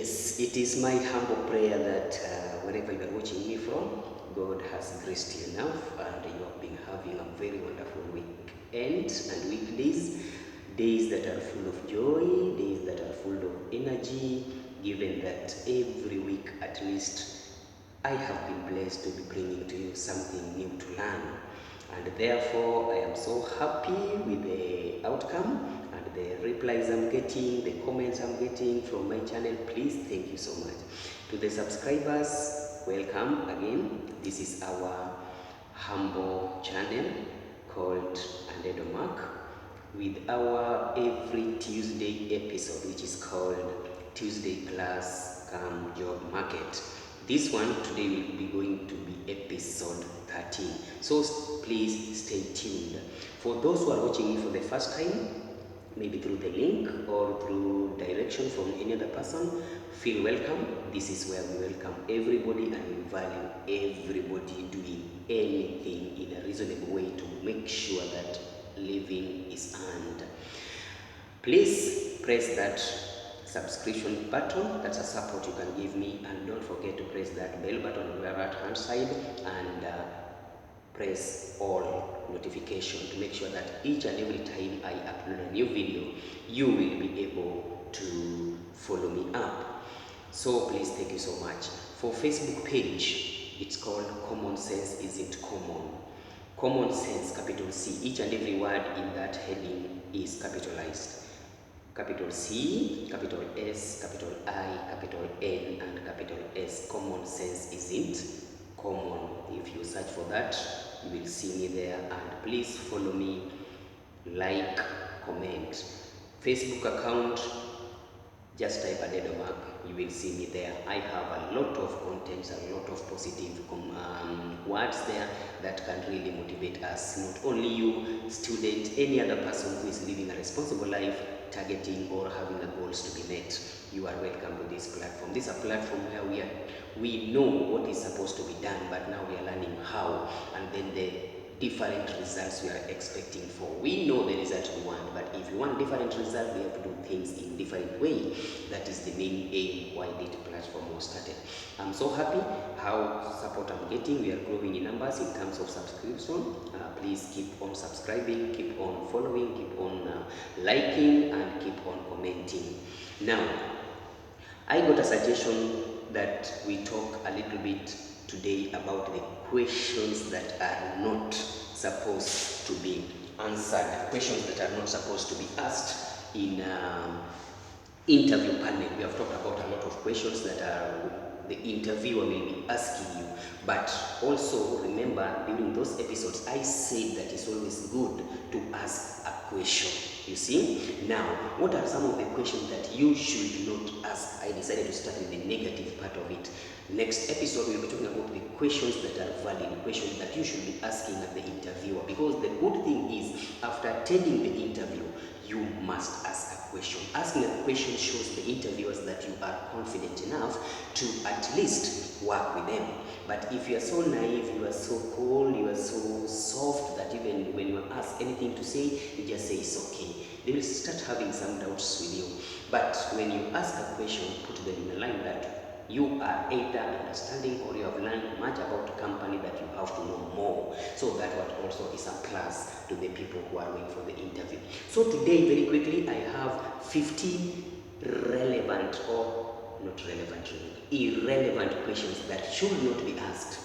Yes, it is my humble prayer that wherever you are watching me from, God has graced you enough and you have been having a very wonderful weekend and weekdays, days that are full of joy, days that are full of energy, given that every week at least I have been blessed to be bringing to you something new to learn. And therefore, I am so happy with the outcome and the replies I'm getting, the comments I'm getting from my channel. Please, thank you so much. To the subscribers, welcome again. This is our humble channel called Andedo Mark with our every Tuesday episode, which is called Tuesday Class Come Job Market. This one today will be going to be episode 13. So please stay tuned. For those who are watching me for the first time, maybe through the link or through direction from any other person, feel welcome. This is where we welcome everybody and we value everybody doing anything in a reasonable way to make sure that living is earned. Please press that subscription button. That's a support you can give me, and don't forget to press that bell button on the right hand side and press all notification to make sure that each and every time I upload a new video, you will be able to follow me up. So please, thank you so much. For Facebook page, it's called Common Sense Isn't Common. Common sense, capital C. Each and every word in that heading is capitalized. Capital C, capital S, capital I, capital N, and capital S. Common sense isn't common. If you search for that, you will see me there. And please follow me, like, comment. Facebook account, just type Andedo Mark, you will see me there. I have a lot of contents, a lot of positive words there that can really motivate us. Not only you, student, any other person who is living a responsible life, targeting or having the goals to be met. You are welcome to this platform. This is a platform where we know what is supposed to be done, but now we are learning how, and then the different results we are expecting for. We know the result we want, but if you want different results, we have to do things in different way. That is the main aim why this platform was started. I'm so happy how support I'm getting. We are growing in numbers in terms of subscription. Please keep on subscribing, keep on following, keep on liking, and keep on commenting. Now, I got a suggestion that we talk a little bit today about the questions that are not supposed to be answered, questions that are not supposed to be asked in interview panel. We have talked about a lot of questions that the interviewer will be asking you, but also remember during those episodes I said that it's always good to ask a question. You see? Now, what are some of the questions that you should not ask? I decided to start with the negative part of it. Next episode, we'll be talking about the questions that are valid, questions that you should be asking at the interviewer. Because the good thing is, after attending the interview, you must ask a question. Asking a question shows the interviewers that you are confident enough to at least work with them. But if you are so naive, you are so cold, you are so soft that even when you ask anything to say, you just say it's okay. They will start having some doubts with you. But when you ask a question, put them in a line that you are either understanding or you have learned much about the company that you have to know more. So that what also is a plus to the people who are going for the interview. So today, very quickly, I have 15 relevant or not relevant, irrelevant questions that should not be asked.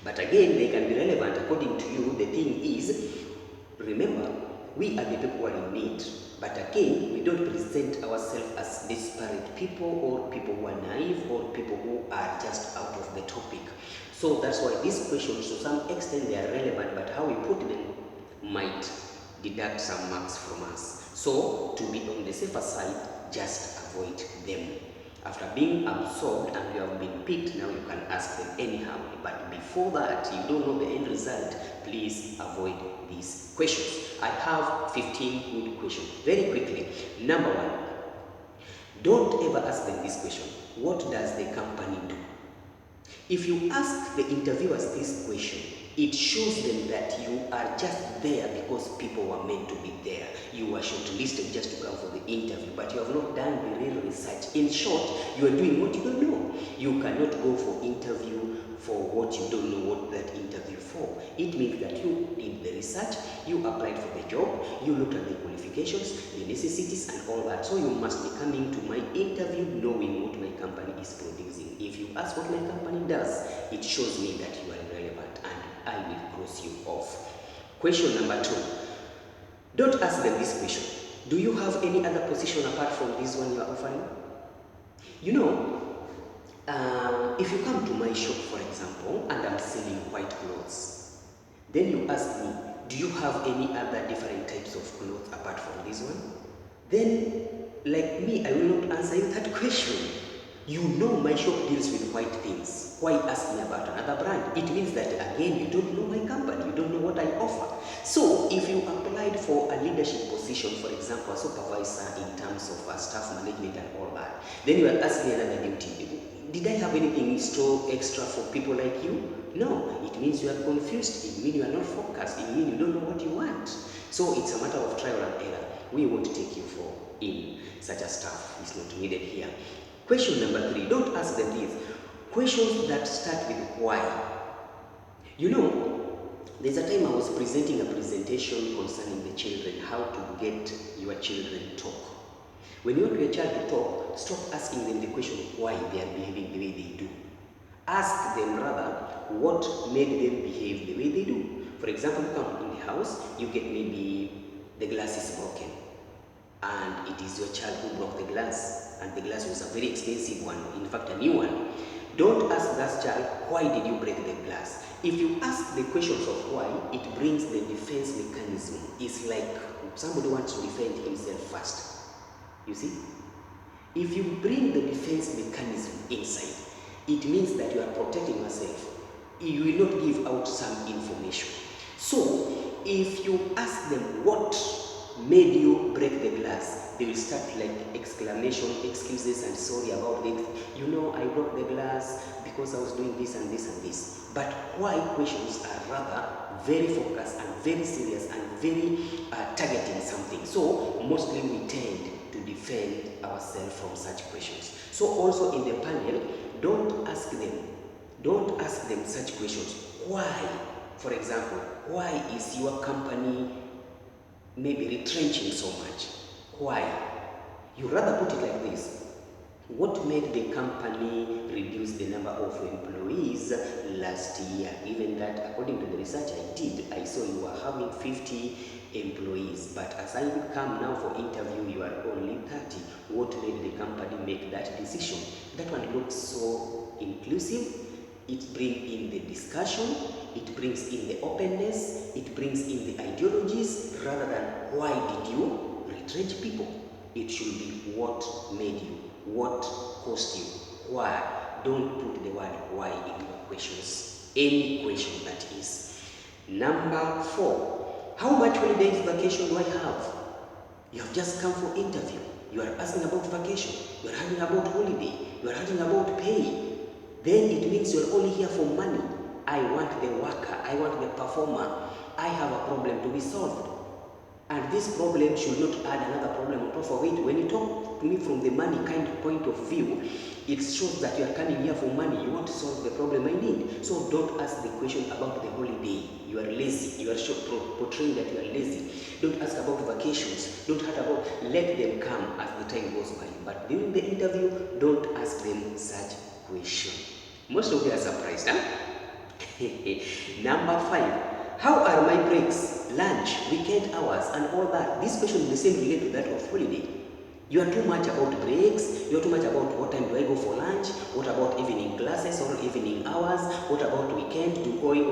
But again, they can be relevant according to you. The thing is, remember, we are the people who are in need. But again, we don't present ourselves as disparate people or people who are naive or people who are just out of the topic. So that's why these questions, to some extent, they are relevant, but how we put them might deduct some marks from us. So to be on the safer side, just avoid them. After being absorbed and you have been picked, now you can ask them anyhow. But before that, you don't know the end result, please avoid these questions. I have 15 good questions. Very quickly. Number one, don't ever ask them this question. What does the company do? If you ask the interviewers this question, It shows them that you are just there because people were meant to be there. You were shortlisted just to come for the interview, but you have not done the real research. In short, you are doing what you don't know. You cannot go for interview for what you don't know what that interview for. It means that you did the research, you applied for the job, you looked at the qualifications, the necessities and all that. So you must be coming to my interview knowing what my company is producing. If you ask what my company does, it shows me that you are irrelevant and I will cross you off. Question number 2. Don't ask them this question. Do you have any other position apart from this one you are offering? You know, if you come to my shop, for example, and I'm selling white clothes, then you ask me, do you have any other different types of clothes apart from this one? Then, like me, I will not answer you that question. You know my shop deals with white things. Why ask me about another brand? It means that, again, you don't know my company. You don't know what I offer. So, if you applied for a leadership position, for example, a supervisor in terms of staff management and all that, then you are asking another duty. Did I have anything extra for people like you? No. It means you are confused. It means you are not focused. It means you don't know what you want. So, it's a matter of trial and error. We won't take you for in such a stuff. It's not needed here. Question number 3, don't ask them this. Questions that start with why. You know, there's a time I was presenting a presentation concerning the children, how to get your children to talk. When you want your child to talk, stop asking them the question of why they are behaving the way they do. Ask them rather what made them behave the way they do. For example, you come in the house, you get maybe the glass is broken. And it is your child who broke the glass, and the glass was a very expensive one, in fact a new one. Don't ask that child, why did you break the glass? If you ask the questions of why, it brings the defense mechanism. It's like somebody wants to defend himself first. You see? If you bring the defense mechanism inside, it means that you are protecting yourself. You will not give out some information. So, if you ask them what made you break the glass, they will start like exclamation, excuses and sorry about it. You know, I broke the glass because I was doing this and this and this. But why questions are rather very focused and very serious and very targeting something. So mostly we tend to defend ourselves from such questions. So also in the panel, don't ask them such questions. Why? For example, why is your company maybe retrenching so much? Why? You rather put it like this. What made the company reduce the number of employees last year? Given that according to the research I did, I saw you were having 50 employees, but as I come now for interview, you are only 30. What made the company make that decision? That one looks so inclusive. It brings in the discussion, it brings in the openness, it brings in the ideologies, rather than why did you retrench people. It should be what made you, what cost you, why. Don't put the word why in your questions. Any question that is. Number 4, how much holidays vacation do I have? You have just come for interview. You are asking about vacation. You are asking about holiday. You are asking about pay. Then it means you are only here for money. I want the worker. I want the performer. I have a problem to be solved. And this problem should not add another problem on top of it. When you talk to me from the money kind of point of view, it shows that you are coming here for money. You want to solve the problem I need. So don't ask the question about the holiday. You are lazy. You are portraying that you are lazy. Don't ask about vacations. Don't ask about, let them come as the time goes by. But during the interview, don't ask them such question. Most of you are surprised, huh? Number 5, how are my breaks, lunch, weekend hours, and all that? This question is the same related to that of holiday. You are too much about breaks, you are too much about what time do I go for lunch, what about evening classes or evening hours, what about weekend, do I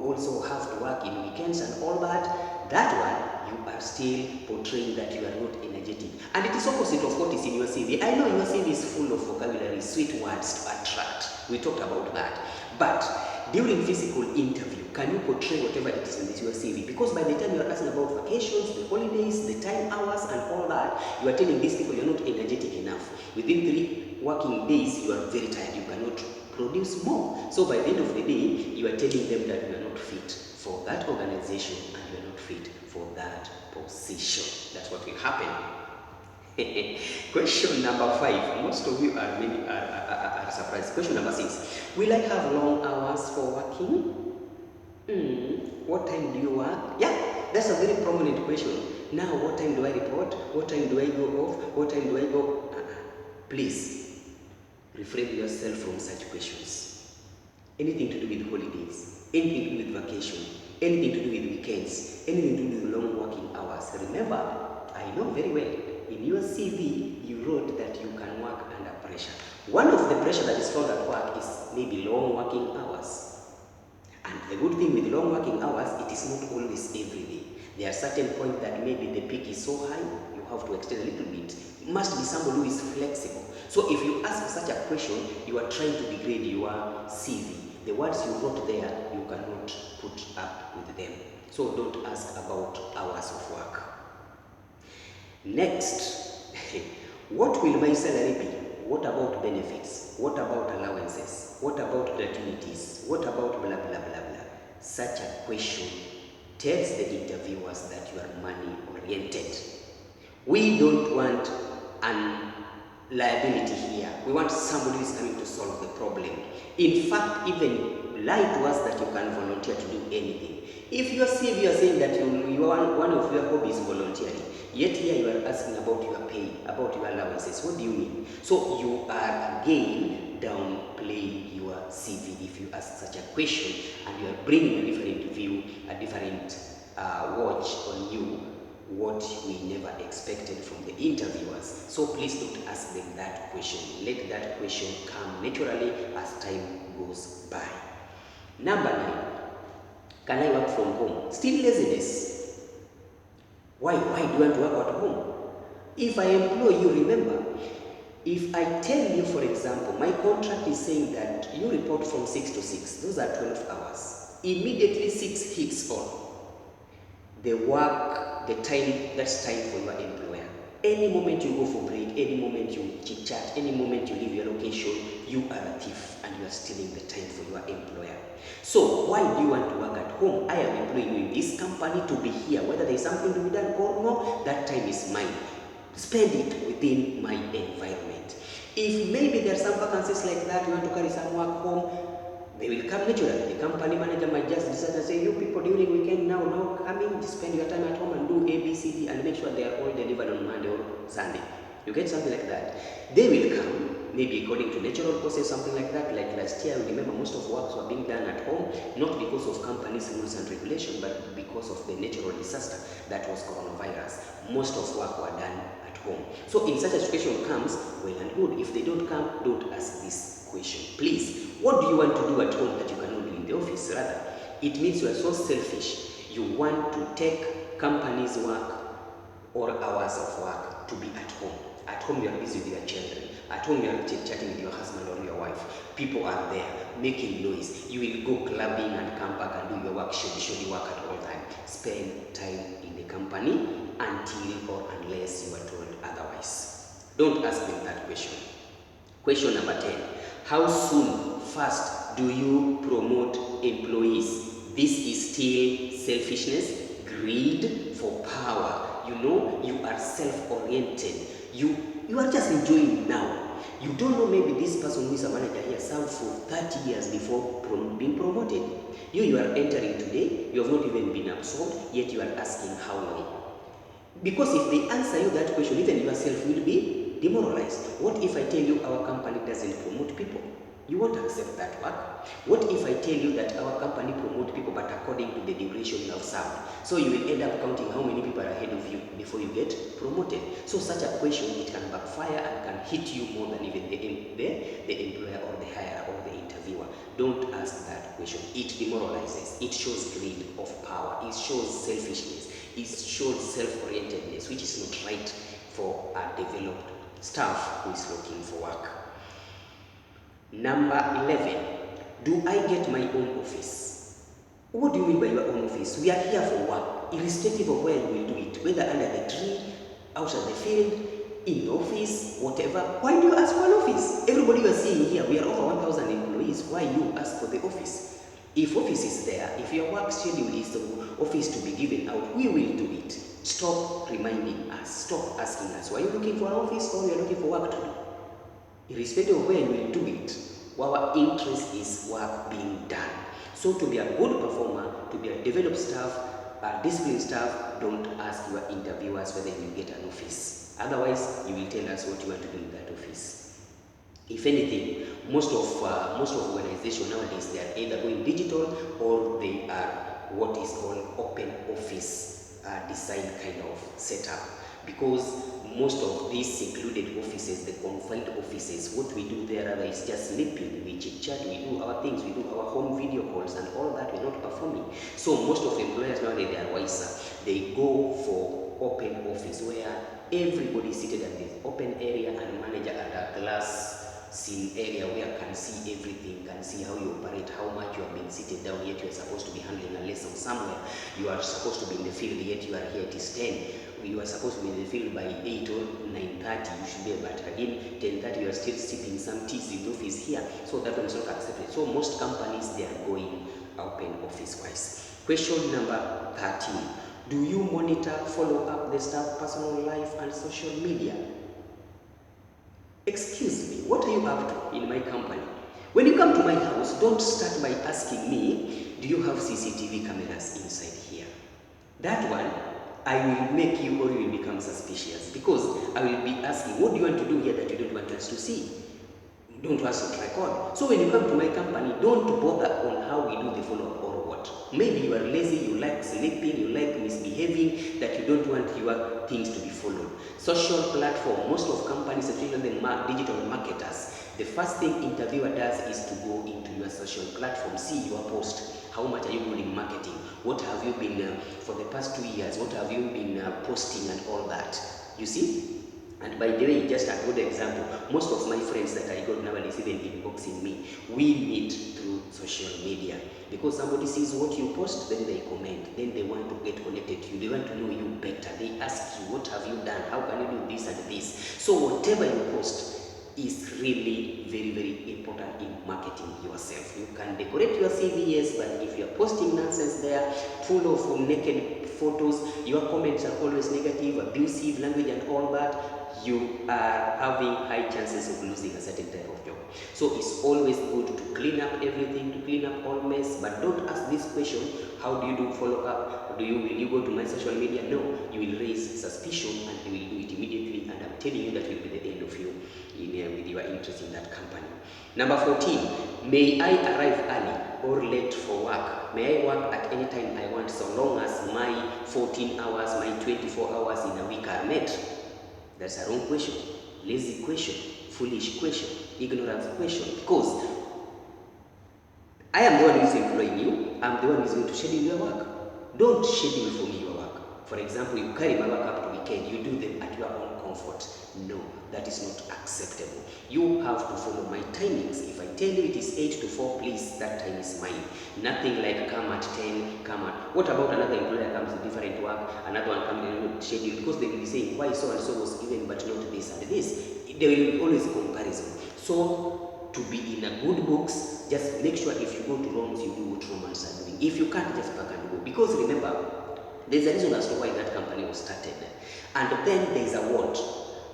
also have to work in weekends and all that? That one, you are still portraying that you are not energetic. And it is opposite of what is in your CV. I know your CV is full of vocabulary, sweet words to attract. We talked about that. But during physical interview, can you portray whatever it is in your CV? Because by the time you are asking about vacations, the holidays, the time hours and all that, you are telling these people you are not energetic enough. Within 3 working days, you are very tired. You cannot produce more. So by the end of the day, you are telling them that you are not fit for that organization and you are not fit for that position. That's what will happen. Question number 5. Most of you are surprised. Question number 6. Will I have long hours for working? What time do you work? Yeah, that's a very prominent question. Now, what time do I report? What time do I go off? What time do I go? Please, refrain yourself from such questions. Anything to do with holidays, anything to do with vacation, anything to do with weekends, anything to do with long working hours. Remember, I know very well, in your CV, you wrote that you can work under pressure. One of the pressure that is found at work is maybe long working hours. And the good thing with long working hours, it is not always every day. There are certain points that maybe the peak is so high, you have to extend a little bit. It must be somebody who is flexible. So if you ask such a question, you are trying to degrade your CV. The words you wrote there, you cannot put up with them. So don't ask about hours of work. Next, what will my salary be? What about benefits? What about allowances? What about gratuities? What about blah, blah, blah, blah? Such a question tells the interviewers that you are money oriented. We don't want an liability here. We want somebody who is coming to solve the problem. In fact, even lie to us that you can volunteer to do anything. If your CV you are saying that one of your hobbies is volunteering, yet here you are asking about your pay, about your allowances. What do you mean? So you are again downplaying your CV if you ask such a question, and you are bringing a different view, a different watch on you, what we never expected from the interviewers. So please don't ask them that question. Let that question come naturally as time goes by. Number 9. Can I work from home? Still laziness. Why do you want to work at home? If I employ you, remember, if I tell you, for example, my contract is saying that you report from 6 to 6, those are 12 hours. Immediately 6 hits on. The work, the time, that's time for your employer. Any moment you go for break, any moment you chit-chat, any moment you leave your location, you are a thief and you are stealing the time for your employer. So why do you want to work at home? I am employing you in this company to be here. Whether there is something to be done or no, that time is mine. Spend it within my environment. If maybe there are some vacancies like that, you want to carry some work home, they will come naturally. The company manager might just decide to say, you people during weekend now come in, spend your time at home and do A, B, C, D, and make sure they are all delivered on Monday or Sunday. You get something like that. They will come, maybe according to natural process, something like that. Like last year, remember most of works were being done at home, not because of companies' rules and regulations, but because of the natural disaster that was coronavirus. Most of work were done at home. So in such a situation comes, well and good. If they don't come, don't ask this question. Please, what do you want to do at home that you cannot do in the office? Rather, it means you are so selfish. You want to take company's work or hours of work to be at home. At home, you are busy with your children. At home, you are chatting with your husband or your wife. People are there making noise. You will go clubbing and come back and do your work, should work at all time. Spend time in the company until or unless you are told otherwise. Don't ask them that question. Question number 10. How soon, fast, do you promote employees? This is still selfishness, greed for power. You know, you are self-oriented. You are just enjoying now. You don't know, maybe this person who is a manager here served for 30 years before being promoted. You are entering today, you have not even been absorbed, yet you are asking how long. Because if they answer you that question, even yourself will be demoralized. What if I tell you our company doesn't promote people? You won't accept that work. What if I tell you that our company promotes people but according to the duration you have served? So you will end up counting how many people are ahead of you before you get promoted. So such a question, it can backfire and can hit you more than even the employer or the hirer or the interviewer. Don't ask that question. It demoralizes. It shows greed of power. It shows selfishness. It shows self-orientedness, which is not right for a developed staff who is looking for work. Number 11, do I get my own office? What do you mean by your own office? We are here for work, irrespective of where you will do it, whether under the tree, out of the field, in the office, whatever. Why do you ask for an office? Everybody you are seeing here, we are over 1,000 employees. Why you ask for the office? If office is there, if your work schedule is the office to be given out, we will do it. Stop reminding us, stop asking us, were you looking for an office or you are looking for work to do? Irrespective of where you will do it, our interest is work being done. So to be a good performer, to be a developed staff, a disciplined staff, don't ask your interviewers whether you will get an office. Otherwise, you will tell us what you want to do in that office. If anything, most of organizations nowadays, they are either going digital or they are what is called open office design kind of setup. Because most of these secluded offices, the confined offices, what we do there rather is just sleeping, we chit chat, we do our things, we do our home video calls and all that, we're not performing. So most of the employers nowadays, they are wiser. They go for open office where everybody is seated at this open area and manager at a glass scene area where can see everything, can see how you operate, how much you have been seated down, yet you are supposed to be handling a lesson somewhere. You are supposed to be in the field, yet you are here, it is 10. You are supposed to be in the field by 8 or 9:30, you should be, but again, 10:30 you are still sipping some teas in the office here, so that one is not accepted. So most companies, they are going open office wise. Question number 13. Do you monitor, follow up the staff personal life and social media? Excuse me, what are you up to in my company? When you come to my house, don't start by asking me, do you have CCTV cameras inside here? That one, I will make you or you will become suspicious, because I will be asking, what do you want to do here that you don't want us to see? Don't want us to record. So when you come to my company, don't bother on how we do the follow-up or what. Maybe you are lazy, you like sleeping, you like misbehaving, that you don't want your things to be followed. Social platform, most of companies, especially the digital marketers, the first thing interviewer does is to go into your social platform, see your post. How much are you good in marketing? What have you been, for the past 2 years, what have you been posting and all that? You see? And by the way, just a good example, most of my friends that I got nowadays, even inboxing me, we meet through social media. Because somebody sees what you post, then they comment, then they want to get connected to you, they want to know you better, they ask you, what have you done, how can you do this and this? So whatever you post is really very, very important in marketing yourself. You can decorate your CV, yes, but if you're posting nonsense there, full of naked photos, your comments are always negative, abusive language and all that, you are having high chances of losing a certain type of job. So it's always good to clean up everything, to clean up all mess, but don't ask this question, how do you do follow up? Will you go to my social media? No, you will raise suspicion and you will do it immediately, and I'm telling you that will be the end of you with your interest in that company. Number 14, may I arrive early or late for work? May I work at any time I want, so long as my 14 hours, my 24 hours in a week are met? That's a wrong question, lazy question, foolish question, ignorant question, because I am the one who is employing you, I'm the one who is going to schedule your work. Don't schedule for me your work. For example, you carry my work up to weekend, you do them at your own comfort. No, that is not acceptable. You have to follow my timings. If I tell you it is 8 to 4, please, that time is mine. Nothing like come at 10, come at... What about another employer comes to different work, another one comes to schedule, because they will be saying, why so and so was given but not this and this. There will be always comparison. So, to be in a good books, just make sure if you go to Romans, you do what Romans are doing. If you can't, just pack and go. Because remember, there's a reason as to why that company was started. And then there's a what?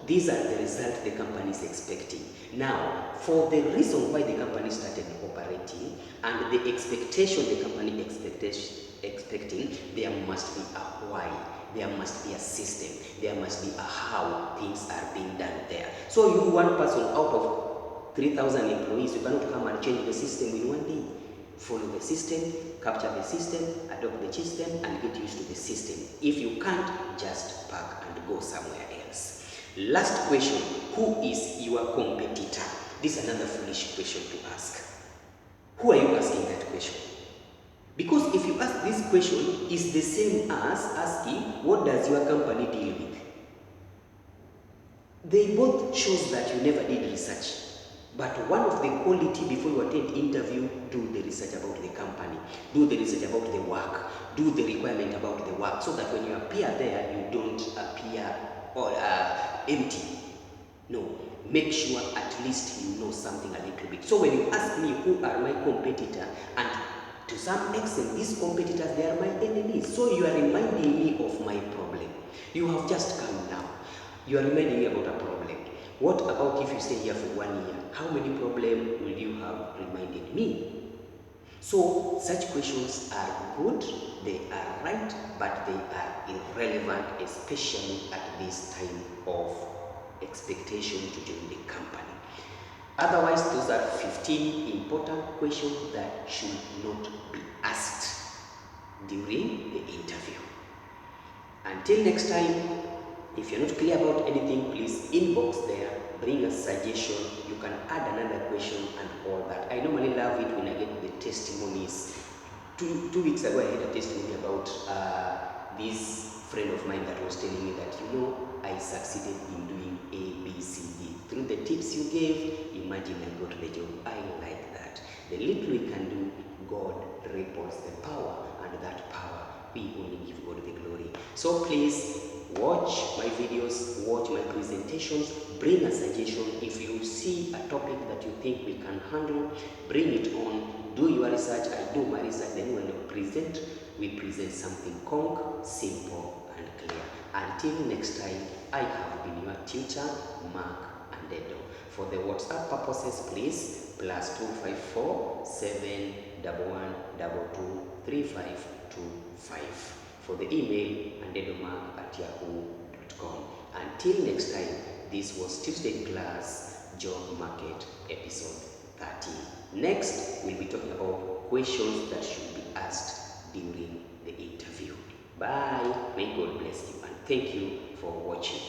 These are the results the company is expecting. Now, for the reason why the company started operating and the expectation the company expecting, there must be a why. There must be a system. There must be a how things are being done there. So you, one person out of 3,000 employees, you cannot come and change the system in one day. Follow the system, capture the system, adopt the system, and get used to the system. If you can't, just pack and go somewhere else. Last question, who is your competitor? This is another foolish question to ask. Who are you asking that question? Because if you ask this question, it's the same as asking, what does your company deal with? They both shows that you never did research. But one of the quality before you attend interview, do the research about the company, do the research about the work, do the requirement about the work, so that when you appear there, you don't appear or empty. No, make sure at least you know something a little bit. So when you ask me who are my competitor, and to some extent these competitors, they are my enemies. So you are reminding me of my problem. You have just come now. You are reminding me about a problem. What about if you stay here for 1 year? How many problems will you have reminded me? So such questions are good, they are right, but they are irrelevant, especially at this time of expectation to join the company. Otherwise, those are 15 important questions that should not be asked during the interview. Until next time, if you're not clear about anything, please inbox there, bring a suggestion. You can add another question and all that. I normally love it when I get the testimonies. Two weeks ago, I had a testimony about this friend of mine that was telling me that, I succeeded in doing A, B, C, D. Through the tips you gave, imagine I got the job. I like that. The little we can do, God reports the power, and that power, we only give God the glory. So please, watch my videos, watch my presentations, bring a suggestion. If you see a topic that you think we can handle, bring it on, do your research, I do my research, then when we present something conc, simple and clear. Until next time, I have been your tutor, Mark Andedo. For the WhatsApp purposes, please, +254 711 3525. For the email, andedomark@yahoo.com. Until next time, this was Tuesday class, job market episode 30. Next, we'll be talking about questions that should be asked during the interview. Bye. May God bless you, and thank you for watching.